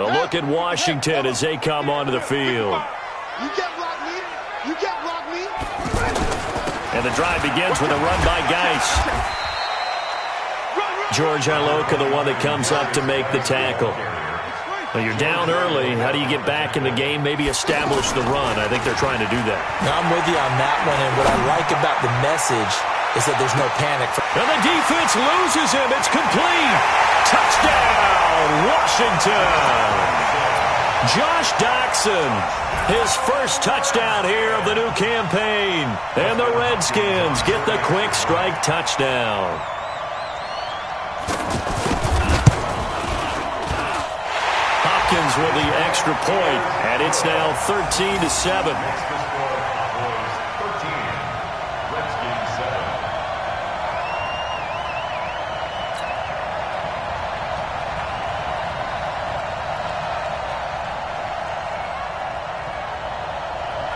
A look at Washington as they come onto the field. You can't block me. You can't block me. And the drive begins with a run by Geis. George Iloka, the one that comes up to make the tackle. Well, you're down early. How do you get back in the game? Maybe establish the run. I think they're trying to do that. Now, I'm with you on that one, and what I like about the message is that there's no panic. And the defense loses him. It's complete. Touchdown, Washington. Josh Doxson, his first touchdown here of the new campaign. And the Redskins get the quick strike touchdown. With the extra point, and it's now 13-7.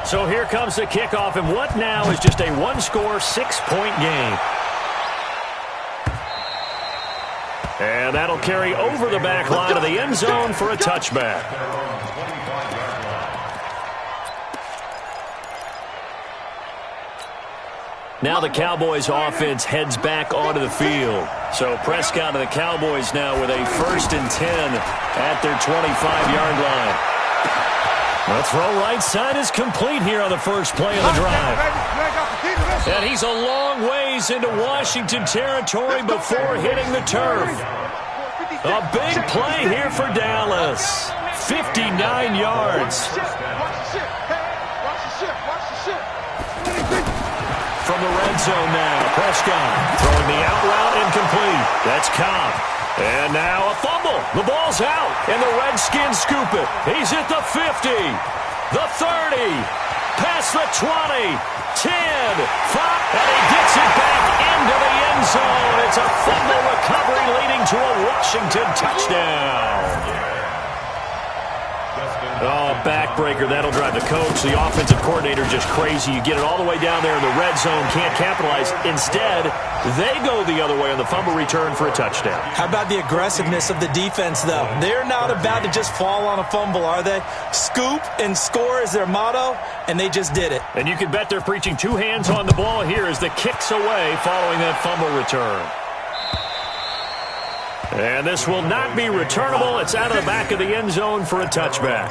So here comes the kickoff, and what now is just a one-score, 6-point game. And that'll carry over the back line of the end zone for a touchback. Now the Cowboys offense heads back onto the field. So Prescott and the Cowboys now with a 1st and 10 at their 25-yard line. The throw right side is complete here on the first play of the drive. And he's a long ways into Washington territory before hitting the turf. A big play here for Dallas. 59 yards. From the red zone now, Prescott throwing the out route incomplete. That's Cobb. And now a fumble. The ball's out, and the Redskins scoop it. He's at the 50, the 30, past the 20, 10, 5, and he gets it back into the end zone. It's a fumble recovery leading to a Washington touchdown. Oh, backbreaker. That'll drive the coach, the offensive coordinator, just crazy. You get it all the way down there in the red zone, can't capitalize. Instead, they go the other way on the fumble return for a touchdown. How about the aggressiveness of the defense, though? They're not about to just fall on a fumble, are they? Scoop and score is their motto, and they just did it. And you can bet they're preaching two hands on the ball here as the kick's away following that fumble return. And this will not be returnable. It's out of the back of the end zone for a touchback.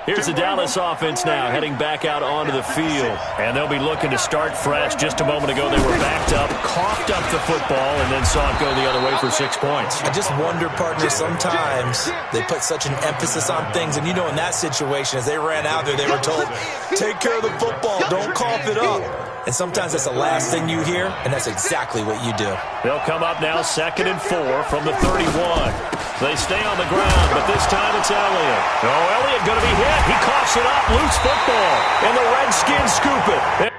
Here's the Dallas offense now heading back out onto the field. And they'll be looking to start fresh. Just a moment ago, they were backed up, coughed up the football, and then saw it go the other way for 6 points. I just wonder, partner, sometimes they put such an emphasis on things. And, you know, in that situation, as they ran out there, they were told, take care of the football, don't cough it up. And sometimes that's the last thing you hear, and that's exactly what you do. They'll come up now 2nd and 4 from the 31. They stay on the ground, but this time it's Elliott. Oh, Elliott going to be hit. He coughs it up, loose football, and the Redskins scoop it.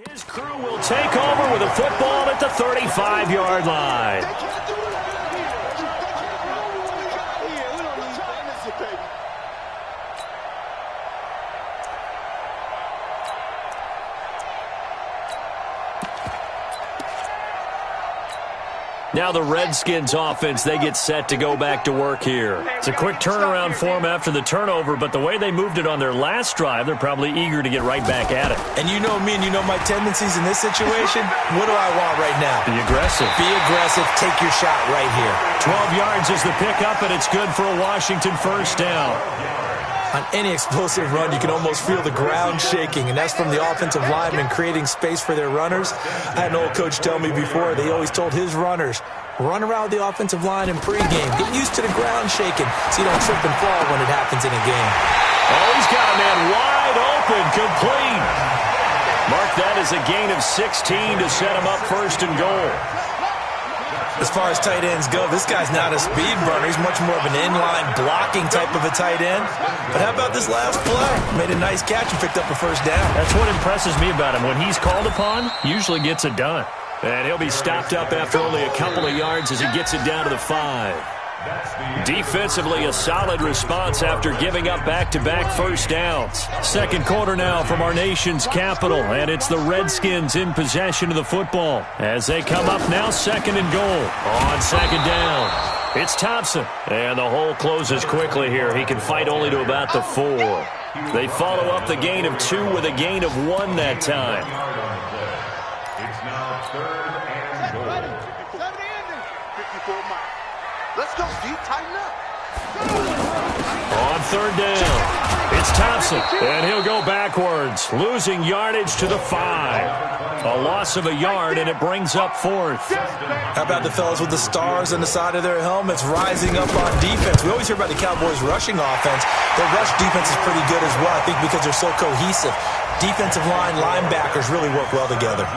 His crew will take over with a football at the 35-yard line. Now the Redskins offense, they get set to go back to work here. It's a quick turnaround for them after the turnover, but the way they moved it on their last drive, they're probably eager to get right back at it. And you know me and you know my tendencies in this situation. What do I want right now? Be aggressive. Be aggressive. Take your shot right here. 12 yards is the pickup, and it's good for a Washington first down. On any explosive run, you can almost feel the ground shaking, and that's from the offensive linemen creating space for their runners. I had an old coach tell me before, they always told his runners, run around the offensive line in pregame. Get used to the ground shaking so you don't trip and fall when it happens in a game. Oh, he's got a man wide open open, complete. Mark that as a gain of 16 to set him up first and goal. As far as tight ends go, this guy's not a speed runner. He's much more of an inline blocking type of a tight end. But how about this last play? Made a nice catch and picked up a first down. That's what impresses me about him. When he's called upon, usually gets it done. And he'll be stopped up after only a couple of yards as he gets it down to the 5. Defensively, a solid response after giving up back-to-back first downs. Second quarter now from our nation's capital, and it's the Redskins in possession of the football as they come up now second and goal. On second down, it's Thompson, and the hole closes quickly here. He can fight only to about the 4. They follow up the gain of 2 with a gain of 1 that time. It's now third and goal. 54 miles. Let's go, D. Tighten up. On third down, it's Thompson, and he'll go backwards, losing yardage to the 5. A loss of a yard, and it brings up 4th. How about the fellas with the stars on the side of their helmets rising up on defense? We always hear about the Cowboys' rushing offense. Their rush defense is pretty good as well, I think, because they're so cohesive. Defensive line, linebackers really work well together.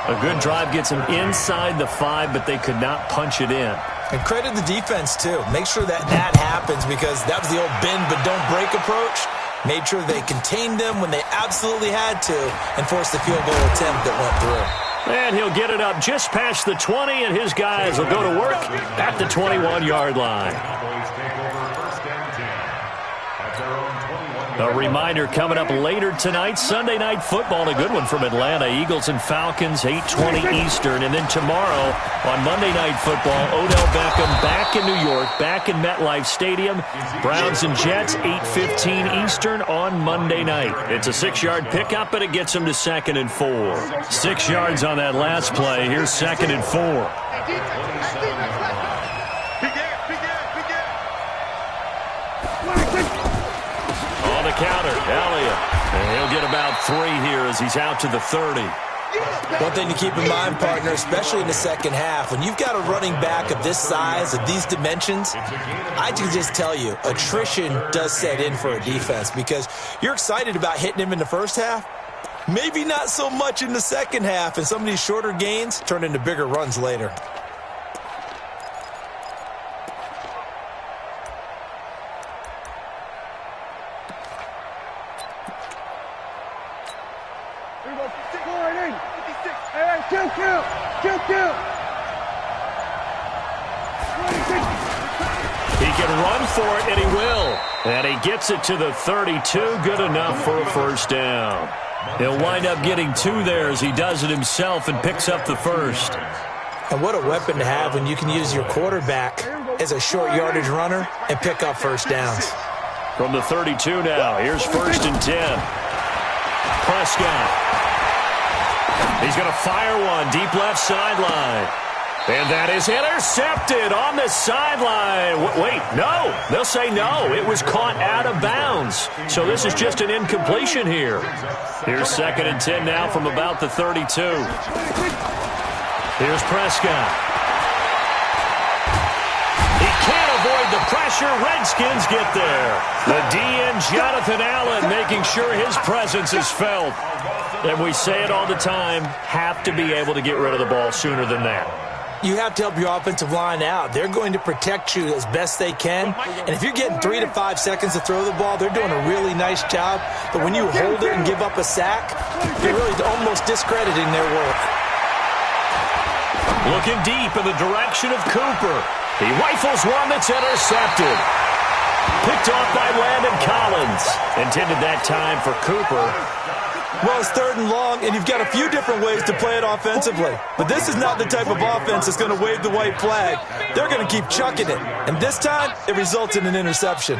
A good drive gets them inside the 5, but they could not punch it in. And credit the defense, too. Make sure that happens, because that was the old bend but don't break approach. Made sure they contained them when they absolutely had to and forced the field goal attempt that went through. And he'll get it up just past the 20, and his guys will go to work at the 21-yard line. A reminder coming up later tonight, Sunday Night Football, a good one from Atlanta. Eagles and Falcons, 8:20 Eastern. And then tomorrow on Monday Night Football, Odell Beckham back in New York, back in MetLife Stadium. Browns and Jets, 8:15 Eastern on Monday night. It's a 6-yard pickup, and it gets them to second and 4. 6 yards on that last play. Here's second and 4. Counter, Elliott. And he'll get about 3 here as he's out to the 30. One thing to keep in mind, partner, especially in the second half, when you've got a running back of this size, of these dimensions, I can just tell you, attrition does set in for a defense, because you're excited about hitting him in the first half, maybe not so much in the second half, and some of these shorter gains turn into bigger runs later. He can run for it, and he will. And he gets it to the 32. Good enough for a first down. He'll wind up getting 2 there as he does it himself and picks up the first. And what a weapon to have when you can use your quarterback as a short yardage runner and pick up first downs. From the 32 now, here's first and 10. Prescott. He's going to fire one deep left sideline. And that is intercepted on the sideline. Wait, no. They'll say no. It was caught out of bounds. So this is just an incompletion here. Here's second and 10 now from about the 32. Here's Prescott. He can't avoid the pressure. Redskins get there. The DN, Jonathan Allen, making sure his presence is felt. And we say it all the time, have to be able to get rid of the ball sooner than that. You have to help your offensive line out. They're going to protect you as best they can. And if you're getting 3 to 5 seconds to throw the ball, they're doing a really nice job. But when you hold it and give up a sack, you're really almost discrediting their work. Looking deep in the direction of Cooper. He rifles one that's intercepted. Picked off by Landon Collins. Intended that time for Cooper. Well, it's third and long, and you've got a few different ways to play it offensively. But this is not the type of offense that's going to wave the white flag. They're going to keep chucking it. And this time, it results in an interception.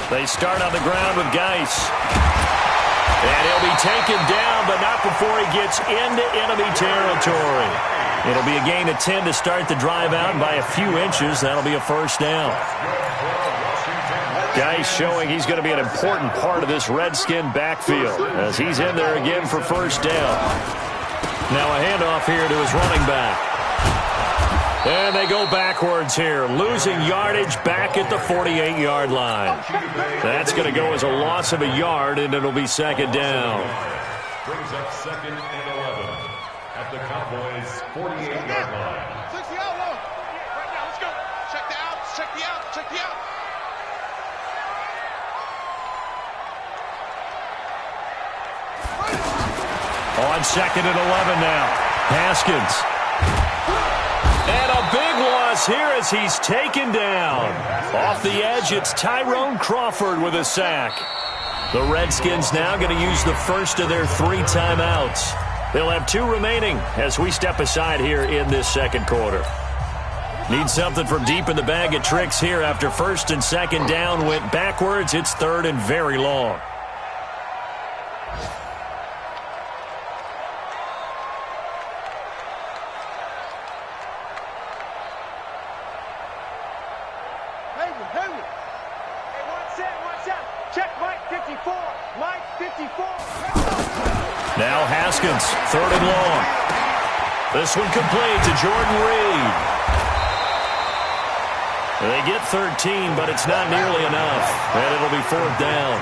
They start on the ground with Geis. And he'll be taken down, but not before he gets into enemy territory. It'll be a gain of 10 to start the drive out, and by a few inches, that'll be a first down. Guy showing he's going to be an important part of this Redskin backfield as he's in there again for first down. Now a handoff here to his running back. And they go backwards here, losing yardage back at the 48-yard line. That's going to go as a loss of a yard, and it'll be second down. Brings up 2nd and 11 at the Cowboys' 48-yard line. 60 out long. Right now, let's go. Check the outs, check the outs, check the outs. On 2nd and 11 now. Haskins. And a big loss here as he's taken down. Off the edge, it's Tyrone Crawford with a sack. The Redskins now going to use the first of their 3 timeouts. They'll have 2 remaining as we step aside here in this second quarter. Need something from deep in the bag of tricks here after 1st and 2nd down went backwards. It's 3rd and very long. Now Haskins, 3rd and long. This one complete to Jordan Reed. They get 13, but it's not nearly enough, and it'll be 4th down.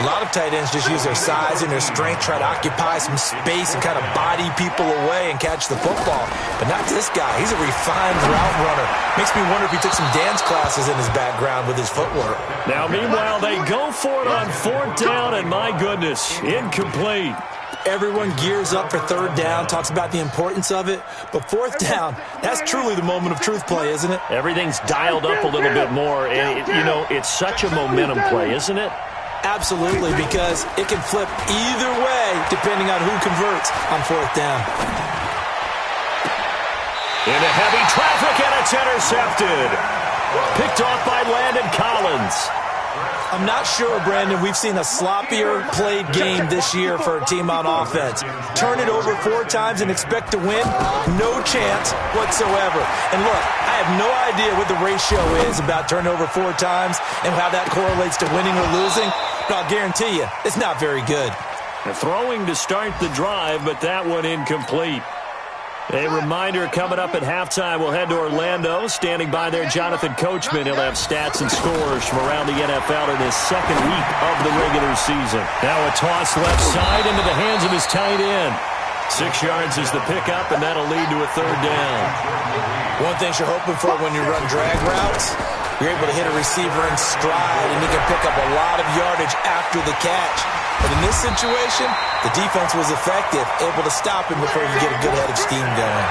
A lot of tight ends just use their size and their strength, try to occupy some space and kind of body people away and catch the football. But not this guy. He's a refined route runner. Makes me wonder if he took some dance classes in his background with his footwork. Now, meanwhile, they go for it on 4th down, and my goodness, incomplete. Everyone gears up for 3rd down, talks about the importance of it. But 4th down, that's truly the moment of truth play, isn't it? Everything's dialed up a little bit more. And, you know, it's such a momentum play, isn't it? Absolutely, because it can flip either way depending on who converts on 4th down. Into heavy traffic, and it's intercepted. Picked off by Landon Collins. I'm not sure, Brandon, we've seen a sloppier played game this year for a team on offense. Turn it over 4 times and expect to win? No chance whatsoever. And look, I have no idea what the ratio is about turning over 4 times and how that correlates to winning or losing. But I'll guarantee you, it's not very good. They're throwing to start the drive, but that one incomplete. A reminder coming up at halftime, we'll head to Orlando. Standing by there, Jonathan Coachman. He'll have stats and scores from around the NFL in his 2nd week of the regular season. Now a toss left side into the hands of his tight end. 6 yards is the pickup, and that'll lead to a 3rd down. One thing you're hoping for when you run drag routes, you're able to hit a receiver in stride, and you can pick up a lot of yardage after the catch. But in this situation, the defense was effective, able to stop him before you get a good head of steam going.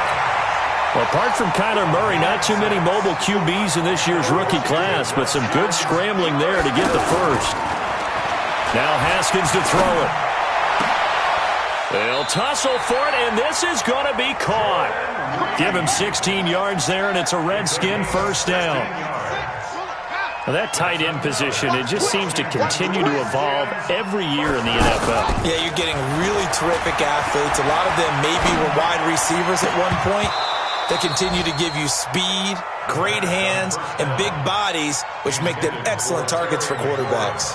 Well, apart from Kyler Murray, not too many mobile QBs in this year's rookie class, but some good scrambling there to get the first. Now Haskins to throw it. They'll tussle for it, and this is going to be caught. Give him 16 yards there, and it's a Redskin 1st down. Well, that tight end position, it just seems to continue to evolve every year in the NFL. Yeah, you're getting really terrific athletes. A lot of them maybe were wide receivers at one point. They continue to give you speed, great hands, and big bodies, which make them excellent targets for quarterbacks.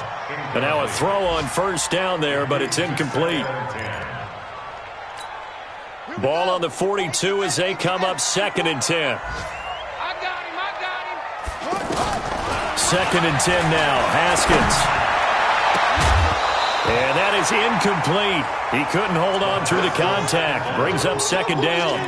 And now a throw on 1st down there, but it's incomplete. Ball on the 42 as they come up 2nd and 10. 2nd and 10 now. Haskins. And that is incomplete. He couldn't hold on through the contact. Brings up 2nd down.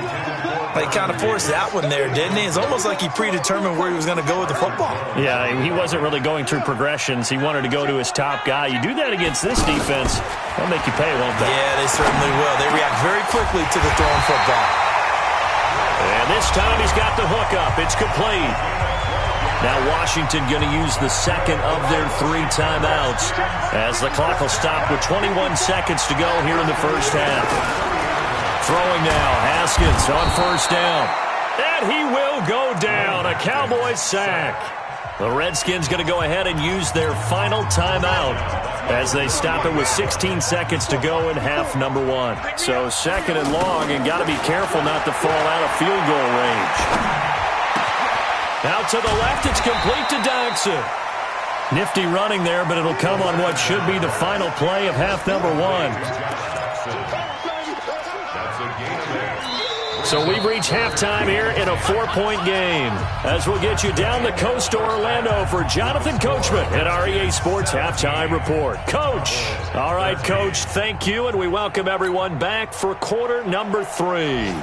He kind of forced that one there, didn't he? It's almost like he predetermined where he was going to go with the football. Yeah, he wasn't really going through progressions. He wanted to go to his top guy. You do that against this defense, they'll make you pay, won't they? Yeah, they certainly will. They react very quickly to the thrown football. And this time he's got the hook up. It's complete. Now Washington going to use the 2nd of their 3 timeouts as the clock will stop with 21 seconds to go here in the 1st half. Throwing now, Haskins on 1st down. And he will go down. A Cowboys sack. The Redskins going to go ahead and use their final timeout as they stop it with 16 seconds to go in half number 1. So 2nd and long, and got to be careful not to fall out of field goal range. Now to the left, it's complete to Dodson. Nifty running there, but it'll come on what should be the final play of half number 1. So we've reached halftime here in a 4-point game. As we'll get you down the coast to Orlando for Jonathan Coachman at our EA Sports Halftime Report. Coach. All right, Coach, thank you, and we welcome everyone back for quarter number 3.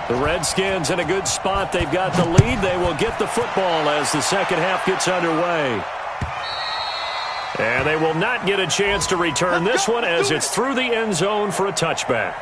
The Redskins in a good spot. They've got the lead. They will get the football as the second half gets underway. And they will not get a chance to return this one as it's through the end zone for a touchback.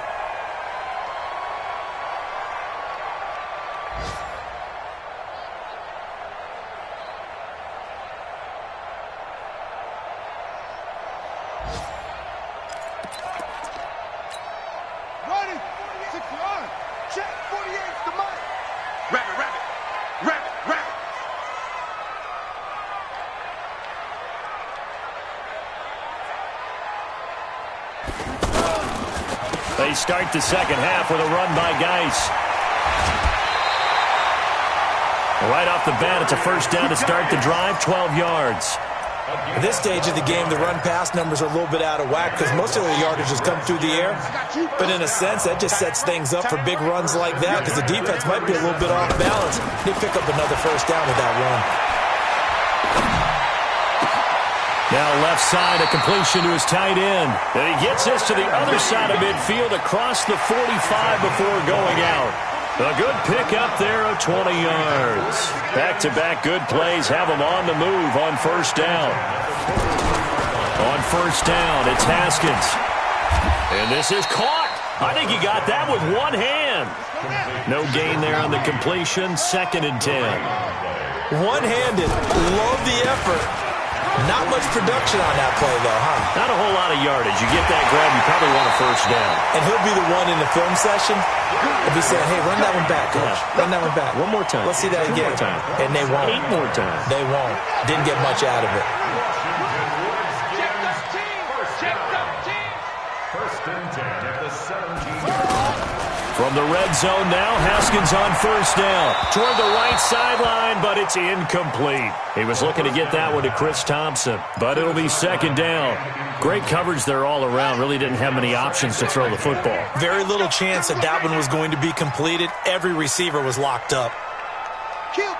They start the second half with a run by Geis. Right off the bat, it's a first down to start the drive, 12 yards. At this stage of the game, the run-pass numbers are a little bit out of whack because most of the yardage has come through the air. But in a sense, that just sets things up for big runs like that because the defense might be a little bit off balance. They pick up another first down with that run. Now left side, a completion to his tight end. And he gets this to the other side of midfield across the 45 before going out. A good pick up there of 20 yards. Back-to-back good plays have him on the move on first down. On first down, it's Haskins. And this is caught. I think he got that with one hand. No gain there on the completion. 2nd and 10. One-handed. Love the effort. Not much production on that play, though, huh? Not a whole lot of yardage. You get that grab, you probably want a first down. And he'll be the one in the film session. He'll be saying, hey, run that one back, coach. Run that one back. One more time. Let's see that again. 2 more time. And they won't. 8 more times. They won't. Didn't get much out of it. First and 10 at the 17-yard. From the red zone now, Haskins on first down. Toward the right sideline, but it's incomplete. He was looking to get that one to Chris Thompson, but it'll be 2nd down. Great coverage there all around. Really didn't have many options to throw the football. Very little chance that that one was going to be completed. Every receiver was locked up. Kill.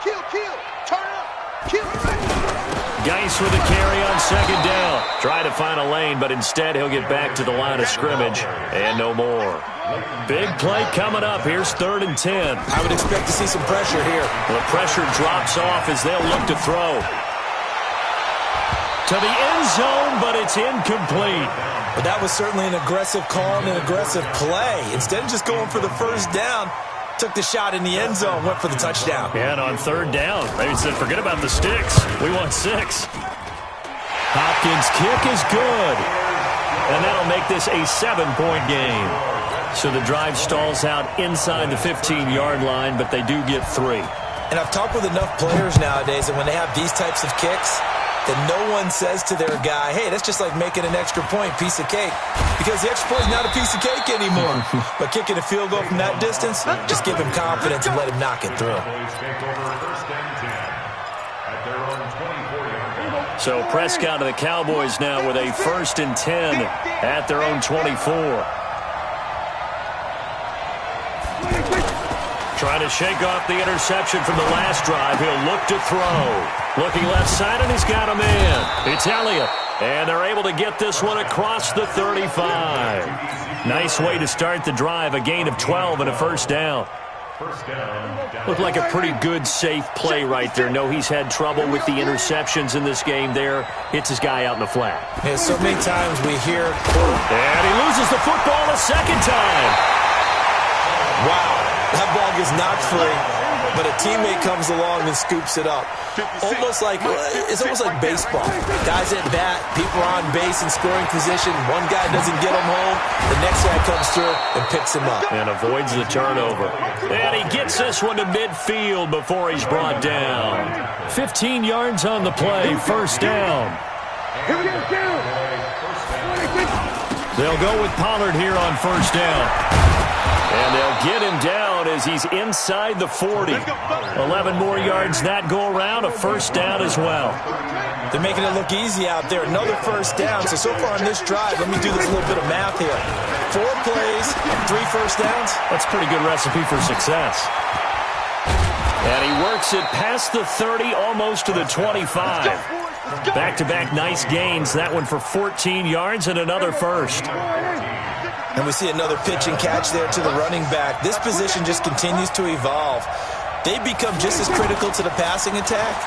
Turn up. Kill. Geis with a carry on 2nd down. Try to find a lane, but instead he'll get back to the line of scrimmage and no more. Big play coming up. Here's 3rd and 10. I would expect to see some pressure here. The pressure drops off as they'll look to throw. To the end zone, but it's incomplete. But that was certainly an aggressive call and an aggressive play. Instead of just going for the first down, took the shot in the end zone, went for the touchdown. Yeah, and on 3rd down, they said, forget about the sticks. We want 6. Hopkins' kick is good. And that'll make this a 7-point game. So the drive stalls out inside the 15-yard line, but they do get 3. And I've talked with enough players nowadays that when they have these types of kicks, that no one says to their guy, hey, that's just like making an extra point, piece of cake. Because the extra point is not a piece of cake anymore. But kicking a field goal from that distance, just give him confidence and let him knock it through. So Prescott of the Cowboys now with a 1st and 10 at their own 24. Trying to shake off the interception from the last drive. He'll look to throw. Looking left side, and he's got a man. It's Elliott. And they're able to get this one across the 35. Nice way to start the drive. A gain of 12 and a first down. Looked like a pretty good, safe play right there. No, he's had trouble with the interceptions in this game there. Hits his guy out in the flat. Yeah, so many times we hear, and he loses the football a 2nd time. Wow. That ball gets knocked free, but a teammate comes along and scoops it up. It's almost like baseball. Guys at bat, people are on base in scoring position. One guy doesn't get him home. The next guy comes through and picks him up. And avoids the turnover. And he gets this one to midfield before he's brought down. 15 yards on the play, first down. They'll go with Pollard here on first down. And they'll get him down as he's inside the 40. 11 more yards that go around, a first down as well. They're making it look easy out there. Another first down. So far on this drive, let me do this little bit of math here. 4 plays, 3 first downs. That's a pretty good recipe for success. And he works it past the 30, almost to the 25. Back-to-back nice gains. That one for 14 yards and another first. And we see another pitch and catch there to the running back. This position just continues to evolve. They become just as critical to the passing attack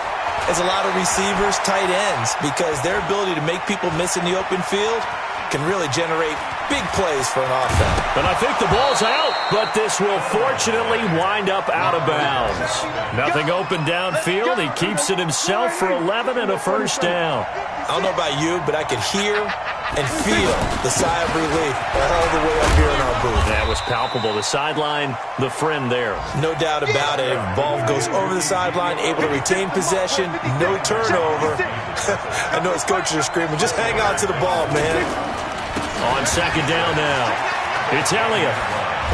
as a lot of receivers, tight ends, because their ability to make people miss in the open field can really generate big plays for an offense. And I think the ball's out, but this will fortunately wind up out of bounds. Nothing open downfield. He keeps it himself for 11 and a first down. I don't know about you, but I could hear and feel the sigh of relief all the way up here in our booth. That was palpable. The sideline, the friend there. No doubt about it. Ball goes over the sideline, able to retain possession, no turnover. I know his coaches are screaming, just hang on to the ball, man. On second down now, it's Elliott.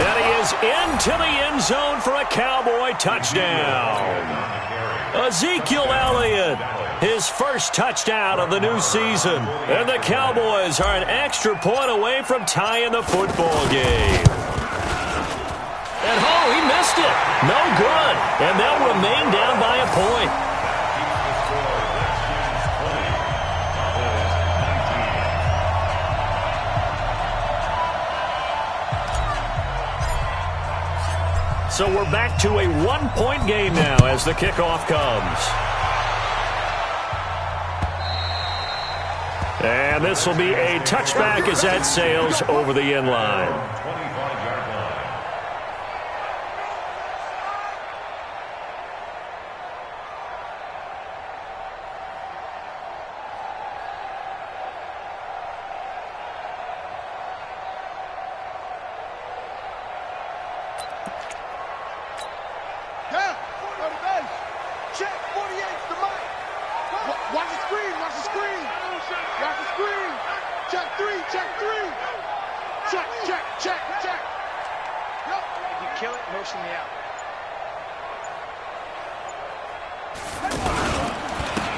And he is into the end zone for a Cowboy touchdown. Ezekiel Elliott, his first touchdown of the new season. And the Cowboys are an extra point away from tying the football game. And he missed it. No good. And they'll remain down by a point. So we're back to a one-point game now as the kickoff comes. And this will be a touchback as that sails over the end line.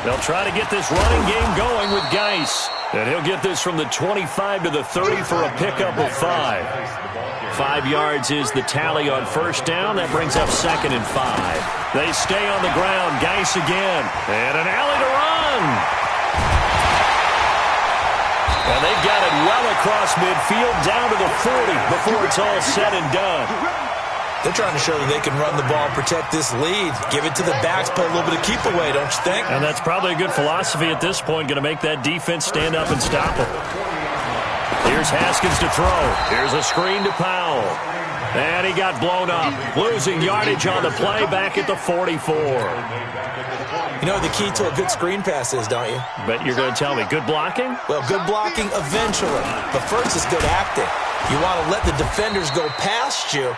They'll try to get this running game going with Geis. And he'll get this from the 25 to the 30 for a pickup of 5. 5 yards is the tally on first down. That brings up 2nd and 5. They stay on the ground. Geis again. And an alley to run. And they've got it well across midfield down to the 40 before it's all said and done. They're trying to show that they can run the ball, protect this lead, give it to the backs, play a little bit of keep away, don't you think? And that's probably a good philosophy at this point, going to make that defense stand up and stop them. Here's Haskins to throw. Here's a screen to Powell. And he got blown up, losing yardage on the play back at the 44. You know what the key to a good screen pass is, don't you? But you're going to tell me, good blocking? Well, good blocking eventually, but first is good acting. You want to let the defenders go past you,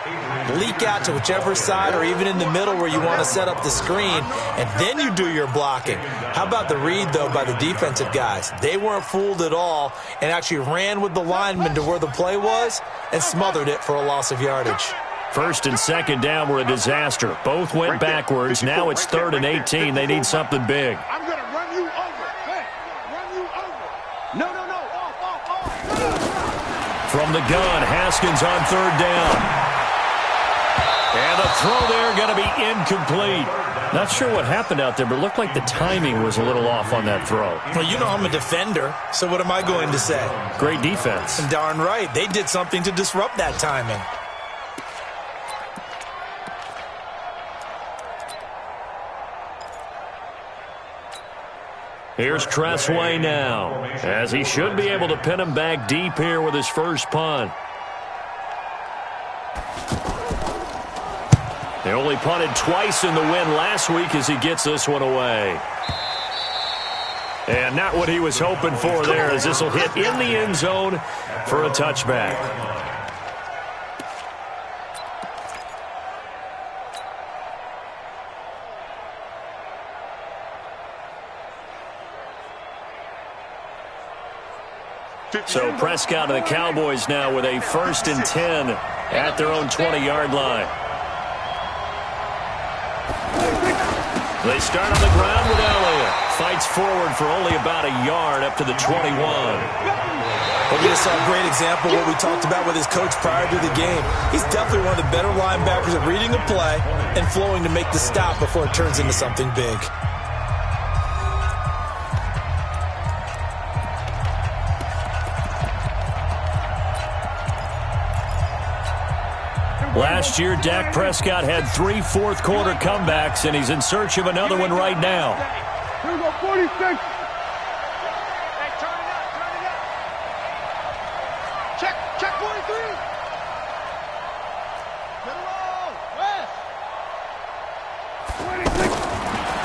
leak out to whichever side or even in the middle where you want to set up the screen, and then you do your blocking. How about the read, though, by the defensive guys? They weren't fooled at all and actually ran with the lineman to where the play was and smothered it for a loss of yardage. First and second down were a disaster. Both went backwards. Now it's 3rd and 18. They need something big. I'm going to run you over. Hey, run you over. No. Off. From the gun, Haskins on 3rd down. And the throw there going to be incomplete. Not sure what happened out there, but it looked like the timing was a little off on that throw. Well, you know I'm a defender, so what am I going to say? Great defense. Darn right. They did something to disrupt that timing. Here's Tressway now, as he should be able to pin him back deep here with his first punt. They only punted twice in the win last week as he gets this one away. And not what he was hoping for there, as this will hit in the end zone for a touchback. So Prescott and the Cowboys now with a 1st and 10 at their own 20-yard line. They start on the ground with Elliott. Fights forward for only about a yard up to the 21. Well, we just saw a great example of what we talked about with his coach prior to the game. He's definitely one of the better linebackers at reading a play and flowing to make the stop before it turns into something big. Last year, Dak Prescott had 3 fourth-quarter comebacks, and he's in search of another one right now. Here we go, 46. Hey, turn it up, turn it up. Check 43. Get it all. West. 26.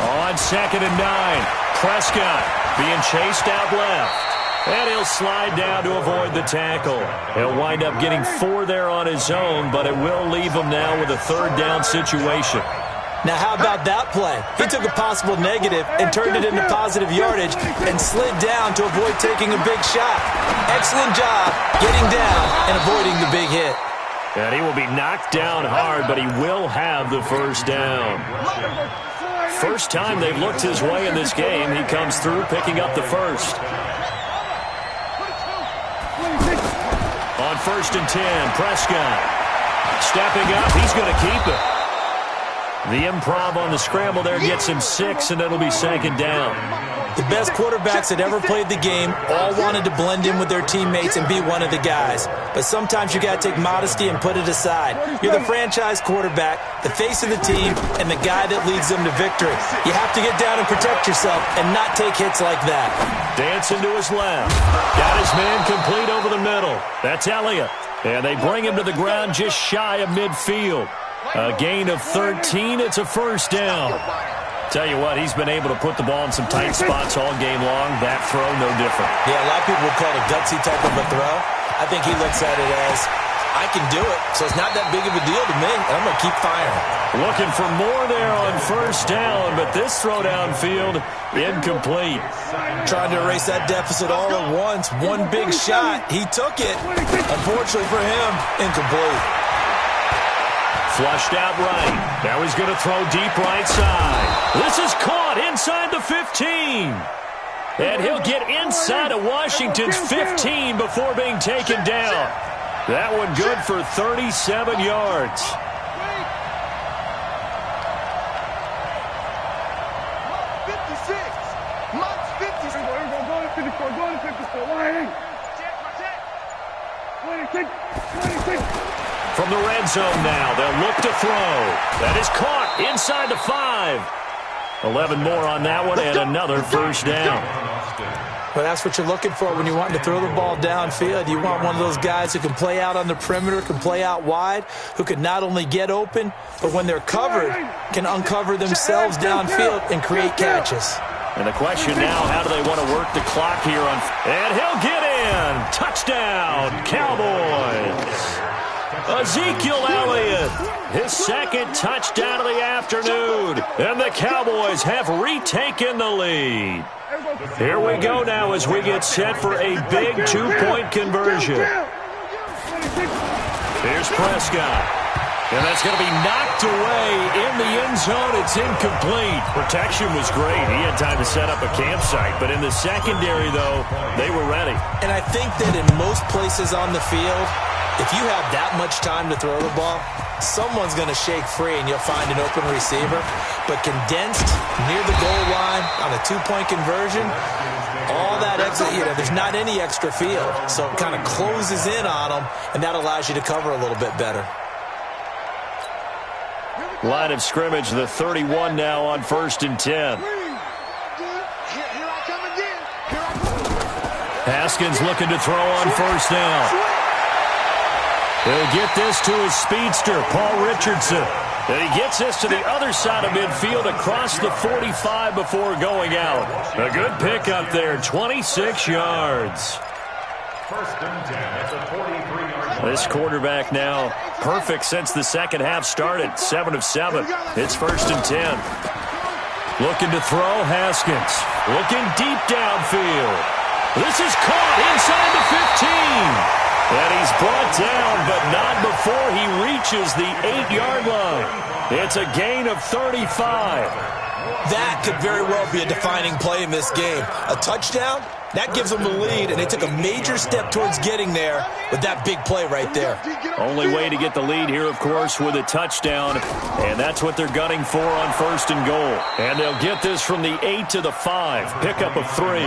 On 2nd and 9, Prescott being chased out left. And he'll slide down to avoid the tackle. He'll wind up getting 4 there on his own, but it will leave him now with a 3rd down situation. Now, how about that play? He took a possible negative and turned it into positive yardage and slid down to avoid taking a big shot. Excellent job getting down and avoiding the big hit. And he will be knocked down hard, but he will have the 1st down. First time they've looked his way in this game, he comes through picking up the 1st. On 1st and 10, Prescott stepping up. He's going to keep it. The improv on the scramble there gets him 6, and it'll be 2nd down. The best quarterbacks that ever played the game all wanted to blend in with their teammates and be one of the guys. But sometimes you got to take modesty and put it aside. You're the franchise quarterback, the face of the team, and the guy that leads them to victory. You have to get down and protect yourself and not take hits like that. Dancing to his left. Got his man complete over the middle. That's Elliott. And they bring him to the ground just shy of midfield. A gain of 13. It's a 1st down. Tell you what, he's been able to put the ball in some tight spots all game long. That throw, no different. Yeah, a lot of people would call it a gutsy type of a throw. I think he looks at it as, I can do it, so it's not that big of a deal to me, and I'm going to keep firing. Looking for more there on 1st down, but this throw downfield, incomplete. Trying to erase that deficit all at once. One big shot. He took it. Unfortunately for him, incomplete. Flushed out right. Now he's going to throw deep right side. This is caught inside the 15. And he'll get inside of Washington's 15 before being taken down. That one good for 37 yards. From the red zone now, they'll look to throw. That is caught inside the 5. 11 more on that one and another 1st down. Well, that's what you're looking for when you're wanting to throw the ball downfield. You want one of those guys who can play out on the perimeter, can play out wide, who can not only get open, but when they're covered, can uncover themselves downfield and create catches. And the question now, how do they want to work the clock here on... And he'll get in! Touchdown, Cowboys! Ezekiel Elliott, his 2nd touchdown of the afternoon. And the Cowboys have retaken the lead. Here we go now as we get set for a big 2-point conversion. Here's Prescott. And that's going to be knocked away in the end zone. It's incomplete. Protection was great. He had time to set up a campsite. But in the secondary, though, they were ready. And I think that in most places on the field, if you have that much time to throw the ball, someone's going to shake free and you'll find an open receiver. But condensed near the goal line on a 2-point conversion, all that extra, there's not any extra field. So it kind of closes in on them, and that allows you to cover a little bit better. Line of scrimmage, the 31 now on 1st and 10. Haskins looking to throw on 1st down. He'll get this to his speedster, Paul Richardson. And he gets this to the other side of midfield across the 45 before going out. A good pickup there, 26 yards. 1st and 10 at the 43-yard line. This quarterback now perfect since the 2nd half started. 7 of 7. It's 1st and 10. Looking to throw, Haskins. Looking deep downfield. This is caught inside the 15. And he's brought down, but not before he reaches the 8-yard line. It's a gain of 35. That could very well be a defining play in this game. A touchdown, that gives them the lead, and they took a major step towards getting there with that big play right there. Only way to get the lead here, of course, with a touchdown, and that's what they're gunning for on 1st and goal. And they'll get this from the 8 to the 5, pickup of 3.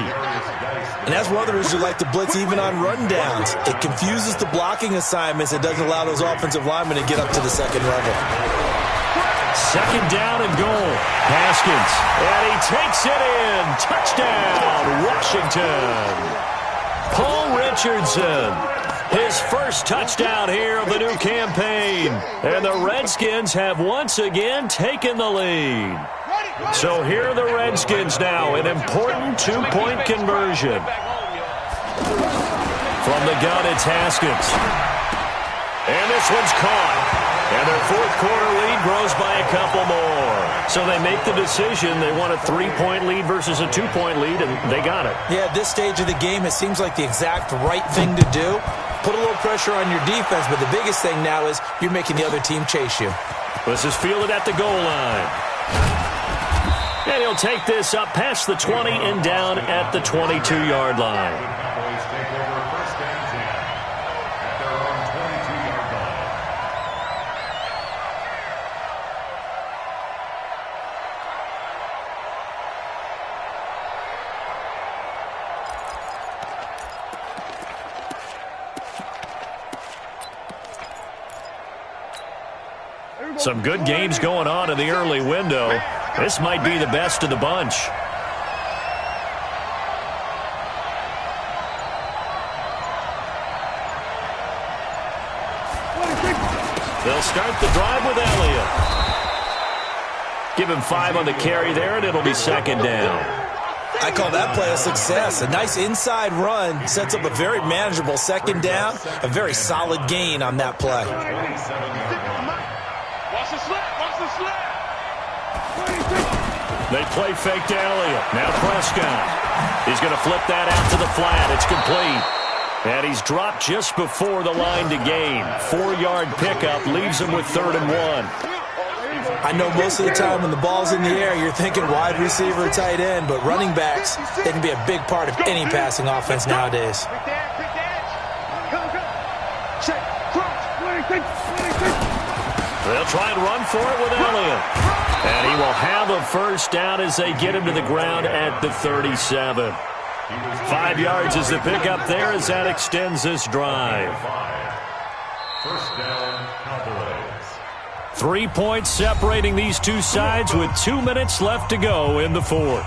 And that's one of the reasons you like to blitz even on rundowns. It confuses the blocking assignments. It doesn't allow those offensive linemen to get up to the second level. 2nd down and goal. Haskins, and he takes it in. Touchdown, Washington. Paul Richardson, his first touchdown here of the new campaign. And the Redskins have once again taken the lead. So here are the Redskins now, an important 2-point conversion. From the gun, it's Haskins. And this one's caught. And their 4th quarter lead grows by a couple more. So they make the decision. They want a 3-point lead versus a 2-point lead, and they got it. Yeah, at this stage of the game, it seems like the exact right thing to do. Put a little pressure on your defense, but the biggest thing now is you're making the other team chase you. This is fielded at the goal line. And he'll take this up past the 20 and down at the 22-yard line. Some good games going on in the early window. This might be the best of the bunch. They'll start the drive with Elliott. Give him 5 on the carry there, and it'll be 2nd down. I call that play a success. A nice inside run sets up a very manageable 2nd down. A very solid gain on that play. They play fake to Elliott. Now Prescott. He's going to flip that out to the flat. It's complete. And he's dropped just before the line to gain. 4-yard pickup leaves him with 3rd and 1. I know most of the time when the ball's in the air, you're thinking wide receiver, tight end, but running backs, they can be a big part of any passing offense nowadays. They'll try and run for it with Elliott. And he will have a 1st down as they get him to the ground at the 37. 5 yards is the pickup there as that extends this drive. 1st down, Cowboys. 3 points separating these two sides with 2 minutes left to go in the 4th.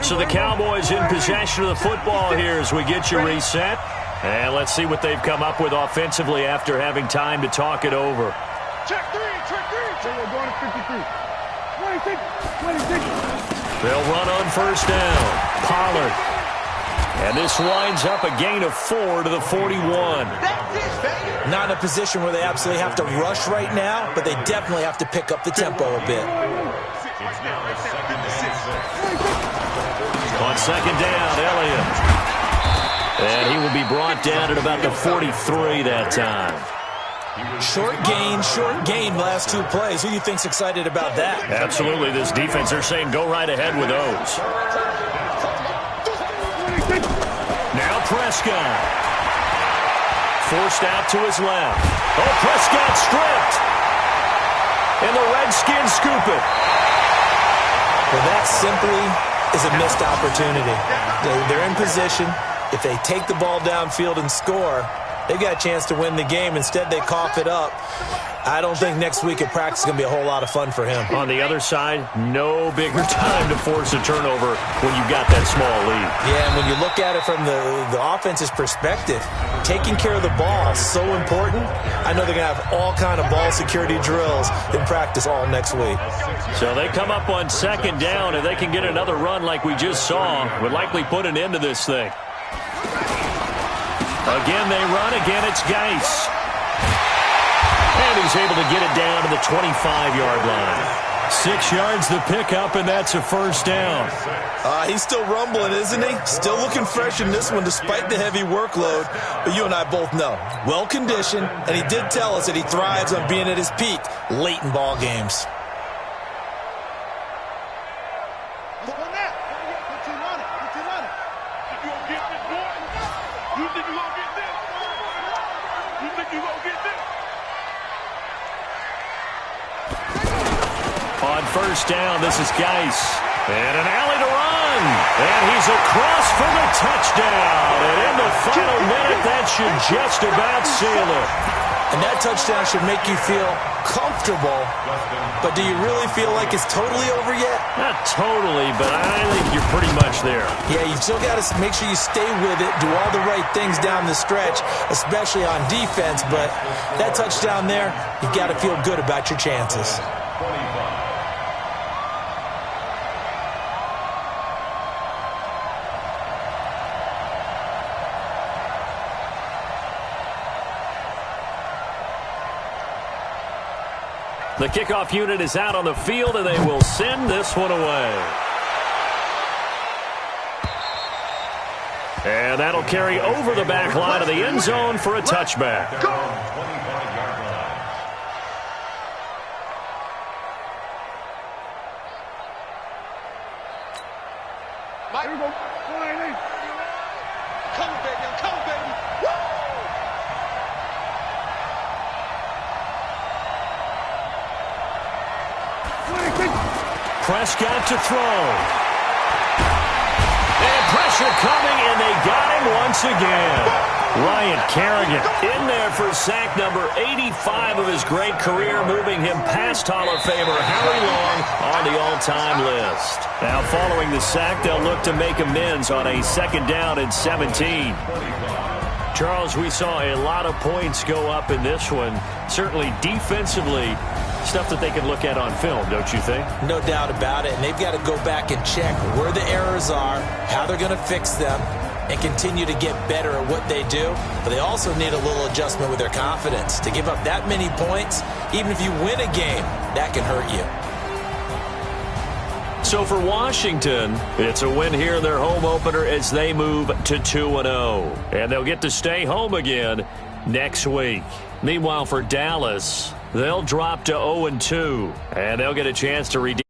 So the Cowboys in possession of the football here as we get you reset. And let's see what they've come up with offensively after having time to talk it over. Check 3. So we're going to 53. 26. They'll run on 1st down. Pollard. And this winds up a gain of 4 to the 41. Not in a position where they absolutely have to rush right now, but they definitely have to pick up the tempo a bit. It's now 2nd and 6. On 2nd down, Elliott. And he will be brought down at about the 43 that time. Short gain last 2 plays. Who do you think's excited about that? Absolutely. This defense, they're saying go right ahead with those. Now Prescott. Forced out to his left. Oh, Prescott stripped. And the Redskins scoop it. Well, that simply is a missed opportunity. They're in position. If they take the ball downfield and score, they've got a chance to win the game. Instead, they cough it up. I don't think next week at practice is going to be a whole lot of fun for him. On the other side, no bigger time to force a turnover when you've got that small lead. Yeah, and when you look at it from the offense's perspective, taking care of the ball is so important. I know they're going to have all kind of ball security drills in practice all next week. So they come up on 2nd down, and they can get another run like we just saw. Would likely put an end to this thing. Again, they run. Again, it's Geis. And he's able to get it down to the 25-yard line. 6 yards the pickup, and that's a first down. He's still rumbling, isn't he? Still looking fresh in this one despite the heavy workload. But you and I both know, well-conditioned, and he did tell us that he thrives on being at his peak late in ball games. On first down, this is Geis. And an alley to run. And he's across for the touchdown. And in the final minute, that should just about seal it. And that touchdown should make you feel comfortable. But do you really feel like it's totally over yet? Not totally, but I think you're pretty much there. Yeah, you've still got to make sure you stay with it, do all the right things down the stretch, especially on defense. But that touchdown there, you've got to feel good about your chances. The kickoff unit is out on the field, and they will send this one away. And that'll carry over the back line of the end zone for a touchback. Prescott to throw. And pressure coming, and they got him once again. Ryan Kerrigan in there for sack number 85 of his great career, moving him past Hall of Famer Howie Long on the all-time list. Now, following the sack, they'll look to make amends on a 2nd down and 17. Charles, we saw a lot of points go up in this one. Certainly defensively, stuff that they can look at on film, don't you think? No doubt about it. And they've got to go back and check where the errors are, how they're going to fix them, and continue to get better at what they do. But they also need a little adjustment with their confidence. To give up that many points, even if you win a game, that can hurt you. So for Washington, it's a win here in their home opener as they move to 2-0. And they'll get to stay home again next week. Meanwhile, for Dallas, they'll drop to 0-2, and they'll get a chance to redeem